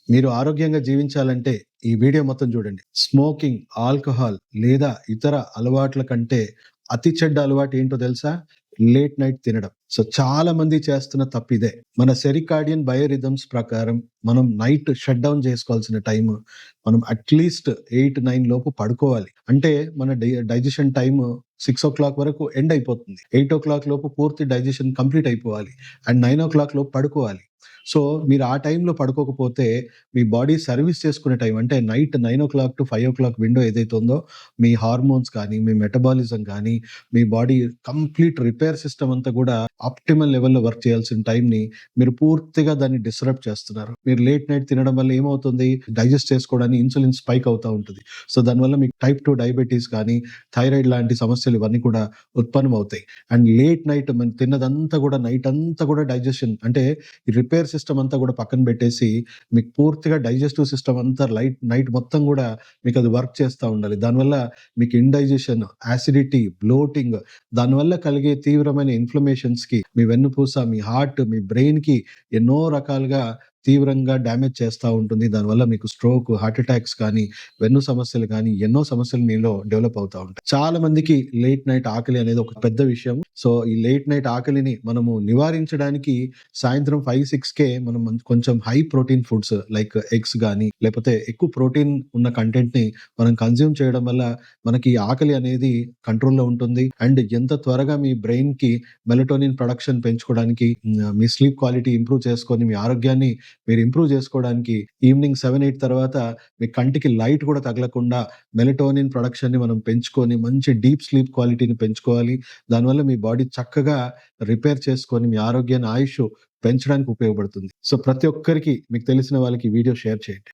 మీరు ఆరోగ్యంగా జీవించాలంటే ఈ వీడియో మొత్తం చూడండి. స్మోకింగ్, ఆల్కహాల్ లేదా ఇతర అలవాట్ల కంటే అతి చెడ్డ అలవాటు ఏంటో తెలుసా? లేట్ నైట్ తినడం. సో చాలా మంది చేస్తున్న తప్పిదే. మన సెరికాడియన్ బయోరిథమ్స్ ప్రకారం మనం నైట్ షట్ డౌన్ చేసుకోవాల్సిన టైం మనం అట్లీస్ట్ 8-9 లోపు పడుకోవాలి. అంటే మన డైజెషన్ టైమ్ 6:00 వరకు ఎండ్ అయిపోతుంది. 8:00 లోపు పూర్తి డైజెషన్ కంప్లీట్ అయిపోవాలి. అండ్ 9:00 లోపు పడుకోవాలి. సో మీరు ఆ టైంలో పడుకోకపోతే మీ బాడీ సర్వీస్ చేసుకునే టైం అంటే నైట్ 9:00 టు 5:00 విండో ఏదైతే ఉందో మీ హార్మోన్స్ కానీ, మీ మెటబాలిజం కానీ, మీ బాడీ కంప్లీట్ రిపేర్ సిస్టమ్ అంతా కూడా ఆప్టిమల్ లెవెల్‌లో వర్క్ చేయాల్సిన టైంని మీరు పూర్తిగా దాన్ని డిస్టర్బ్ చేస్తున్నారు. మీరు లేట్ నైట్ తినడం వల్ల ఏమవుతుంది? డైజెస్ట్ చేసుకోవడానికి ఇన్సులిన్ స్పైక్ అవుతా ఉంటుంది. సో దానివల్ల మీకు టైప్ 2 డయాబెటిస్ కానీ, థైరాయిడ్ లాంటి సమస్యలు ఇవన్నీ కూడా ఉత్పన్నమవుతాయి. అండ్ లేట్ నైట్ మనం తిన్నదంతా కూడా నైట్ అంతా కూడా డైజెషన్ అంటే ఈ రిపేర్ సిస్టమ్ అంతా కూడా పక్కన పెట్టేసి మీకు పూర్తిగా డైజెస్టివ్ సిస్టమ్ అంతా నైట్ మొత్తం కూడా మీకు అది వర్క్ చేస్తూ ఉండాలి. దానివల్ల మీకు ఇండైజెషన్, యాసిడిటీ, బ్లోటింగ్ దానివల్ల కలిగే తీవ్రమైన ఇన్ఫ్లమేషన్స్‌కి మీ వెన్నుపూస, మీ హార్ట్, మీ బ్రెయిన్‌కి ఎన్నో రకాలుగా తీవ్రంగా డ్యామేజ్ చేస్తూ ఉంటుంది. దానివల్ల మీకు స్ట్రోక్, హార్ట్ అటాక్స్ కానీ, వెన్ను సమస్యలు కానీ ఎన్నో సమస్యలు మీలో డెవలప్ అవుతా ఉంటాయి. చాలా మందికి లేట్ నైట్ ఆకలి అనేది ఒక పెద్ద విషయం. సో ఈ లేట్ నైట్ ఆకలిని మనము నివారించడానికి సాయంత్రం 5-6కే మనం కొంచెం high protein foods like eggs గానీ, లేకపోతే ఎక్కువ ప్రోటీన్ ఉన్న కంటెంట్‌ని మనం కన్జ్యూమ్ చేయడం వల్ల మనకి ఆకలి అనేది కంట్రోల్‌లో ఉంటుంది. అండ్ ఎంత త్వరగా మీ బ్రెయిన్‌కి మెలటోనిన్ ప్రొడక్షన్ పెంచుకోవడానికి, మీ స్లీప్ క్వాలిటీ ఇంప్రూవ్ చేసుకొని మీ ఆరోగ్యాన్ని మీరు ఇంప్రూవ్ చేసుకోవడానికి ఈవినింగ్ 7-8 తర్వాత మీ కంటికి లైట్ కూడా తగలకుండా మెలటోనిన్ ప్రొడక్షన్‌ని మనం పెంచుకొని మంచి డీప్ స్లీప్ క్వాలిటీని పెంచుకోవాలి. దానివల్ల మీ బాడీ చక్కగా రిపేర్ చేసుకొని మీ ఆరోగ్యాన్ని, ఆయుష్ పెంచడానికి ఉపయోగపడుతుంది. సో ప్రతి ఒక్కరికి మీకు తెలిసిన వాళ్ళకి ఈ వీడియో షేర్ చేయండి.